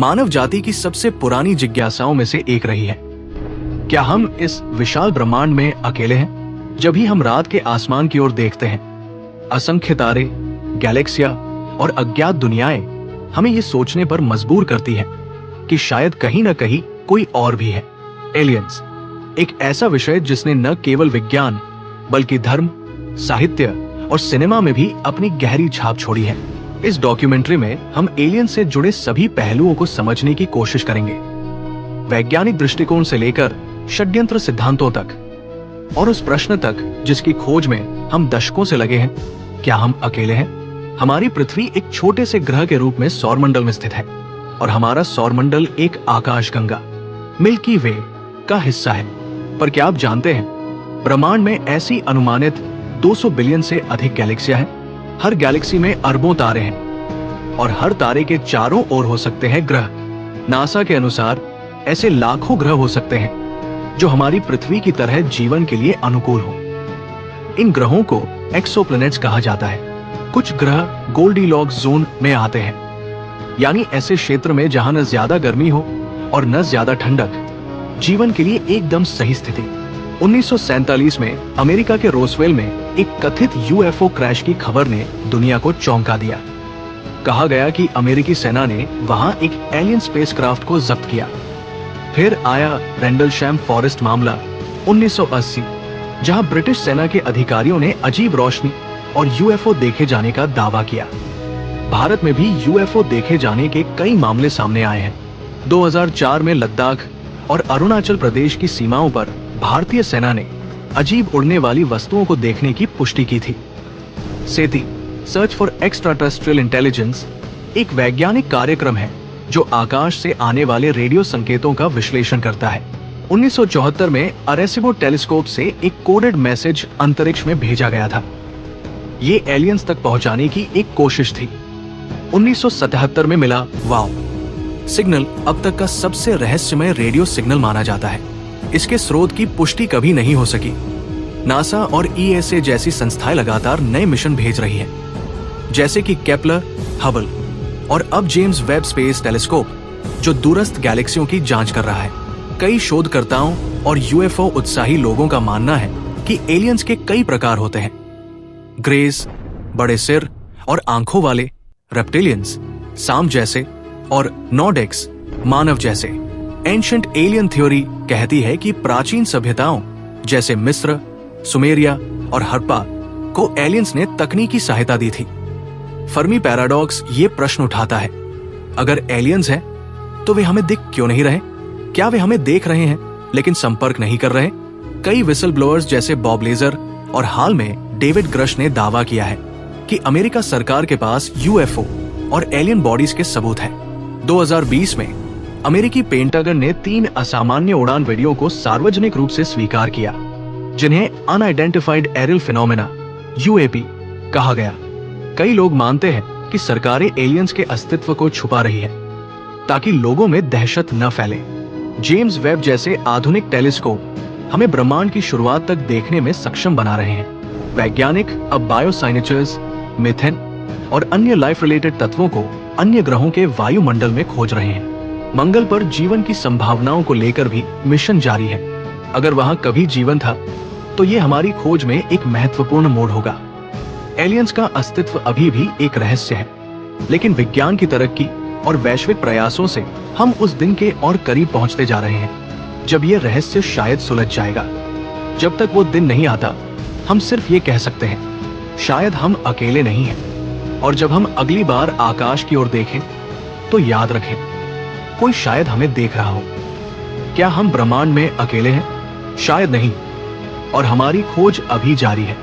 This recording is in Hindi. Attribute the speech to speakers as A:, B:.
A: मानव जाति की सबसे पुरानी जिज्ञासाओं में से एक रही है। क्या हम इस विशाल ब्रह्मांड में अकेले हैं? जब ही हम रात के आसमान की ओर देखते हैं, असंख्य तारे, गैलेक्सिया और अज्ञात दुनियाएं हमें ये सोचने पर मजबूर करती हैं कि शायद कहीं न कहीं कोई और भी है। एलियंस, एक ऐसा विषय जिसने न केवल विज्ञान बल्कि धर्म, साहित्य और सिनेमा में भी अपनी गहरी छाप छोड़ी है। इस डॉक्यूमेंट्री में हम एलियन से जुड़े सभी पहलुओं को समझने की कोशिश करेंगे, वैज्ञानिक दृष्टिकोण से लेकर षड्यंत्र सिद्धांतों तक, और उस प्रश्न तक जिसकी खोज में हम दशकों से लगे हैं, क्या हम अकेले हैं? हमारी पृथ्वी एक छोटे से ग्रह के रूप में सौरमंडल में स्थित है और हमारा सौरमंडल एक आकाशगंगा मिल्की वे का हिस्सा है। पर क्या आप जानते हैं, ब्रह्मांड में ऐसी अनुमानित 200 बिलियन से अधिक गैलेक्सियां हैं। हर गैलेक्सी में अरबों तारे हैं और हर तारे के चारों ओर हो सकते हैं ग्रह। नासा के अनुसार ऐसे लाखों ग्रह हो सकते हैं जो हमारी पृथ्वी की तरह जीवन के लिए अनुकूल हो। इन ग्रहों को एक्सोप्लैनेट्स कहा जाता है। कुछ ग्रह गोल्डीलॉक्स जोन में आते हैं, यानी ऐसे क्षेत्र में जहां न ज्यादा गर्मी हो और न ज्यादा ठंडक, जीवन के लिए एकदम सही स्थिति। 1947 में अमेरिका के रोसवेल में एक कथित यूएफओ क्रैश की खबर ने दुनिया को चौंका दिया। कहा गया कि अमेरिकी सेना ने वहां एक एलियन स्पेसक्राफ्ट को जब्त किया। फिर आया रेंडलशैम फॉरेस्ट मामला 1980, जहां ब्रिटिश सेना के अधिकारियों ने अजीब रोशनी और यूएफओ देखे जाने का दावा किया। भारत में भी यूएफओ देखे जाने के कई मामले सामने आए हैं। 2004 में लद्दाख और अरुणाचल प्रदेश की सीमाओं पर भारतीय सेना ने अजीब उड़ने वाली वस्तुओं को देखने की पुष्टि की थी। सेती, सर्च फॉर एक्स्ट्राटेरेस्ट्रियल इंटेलिजेंस, एक वैज्ञानिक कार्यक्रम है जो आकाश से आने वाले रेडियो संकेतों का विश्लेषण करता है। 1974 में अरेसिबो टेलीस्कोप से एक कोडेड मैसेज अंतरिक्ष में भेजा गया था। ये एलियंस तक पहुंचाने की एक कोशिश थी। 1977 में मिला वाओ सिग्नल अब तक का सबसे रहस्यमय रेडियो सिग्नल माना जाता है। इसके स्रोत की पुष्टि कभी नहीं हो सकी। नासा और ईएसए जैसी संस्थाएं लगातार नए मिशन भेज रही हैं, जैसे कि केपलर, हबल और अब जेम्स वेब स्पेस टेलीस्कोप, जो दूरस्थ गैलेक्सियों की जांच कर रहा है। कई शोधकर्ताओं और यूएफओ उत्साही लोगों का मानना है कि एलियंस के कई प्रकार होते हैं। ग्रेस, बड़े सिर और आंखों वाले, रेप्टिलियंस, सांप जैसे, और नॉर्डिक्स, मानव जैसे। एंशिएंट एलियन थ्योरी कहती है कि प्राचीन सभ्यताओं जैसे मिस्र, सुमेरिया और हड़प्पा को एलियंस ने तकनीकी सहायता दी थी। फर्मी पैराडॉक्स ये प्रश्न उठाता है, अगर एलियंस हैं तो वे हमें दिख क्यों नहीं रहे? क्या वे हमें देख रहे हैं लेकिन संपर्क नहीं कर रहे? कई विसल ब्लोअर्स जैसे बॉब लेजर और हाल में डेविड ग्रश ने दावा किया है कि अमेरिका सरकार के पास यूएफओ और एलियन बॉडीज के सबूत हैं। 2020 में अमेरिकी पेंटागन ने 3 असामान्य उड़ान वीडियो को सार्वजनिक रूप से स्वीकार किया, जिन्हें अनआइडेंटिफाइड एरियल फिनोमेना यूएपी कहा गया। कई लोग मानते हैं कि सरकारें एलियंस के अस्तित्व को छुपा रही हैं, ताकि लोगों में दहशत न फैले। जेम्स वेब जैसे आधुनिक टेलीस्कोप हमें ब्रह्मांड की शुरुआत तक देखने में सक्षम बना रहे हैं। वैज्ञानिक अब बायोसाइनेचर्स, मीथेन और अन्य लाइफ रिलेटेड तत्वों को अन्य ग्रहों के वायुमंडल में खोज रहे हैं। मंगल पर जीवन की संभावनाओं को लेकर भी मिशन जारी है। अगर वहां कभी जीवन था तो ये हमारी खोज में एक महत्वपूर्ण मोड़ होगा। एलियंस का अस्तित्व अभी भी एक रहस्य है, लेकिन विज्ञान की तरक्की और वैश्विक प्रयासों से हम उस दिन के और करीब पहुंचते जा रहे हैं जब ये रहस्य शायद सुलझ जाएगा। जब तक वो दिन नहीं आता, हम सिर्फ ये कह सकते हैं, शायद हम अकेले नहीं हैं। और जब हम अगली बार आकाश की ओर देखें तो याद रखें, कोई शायद हमें देख रहा हो। क्या हम ब्रह्मांड में अकेले हैं? शायद नहीं, और हमारी खोज अभी जारी है।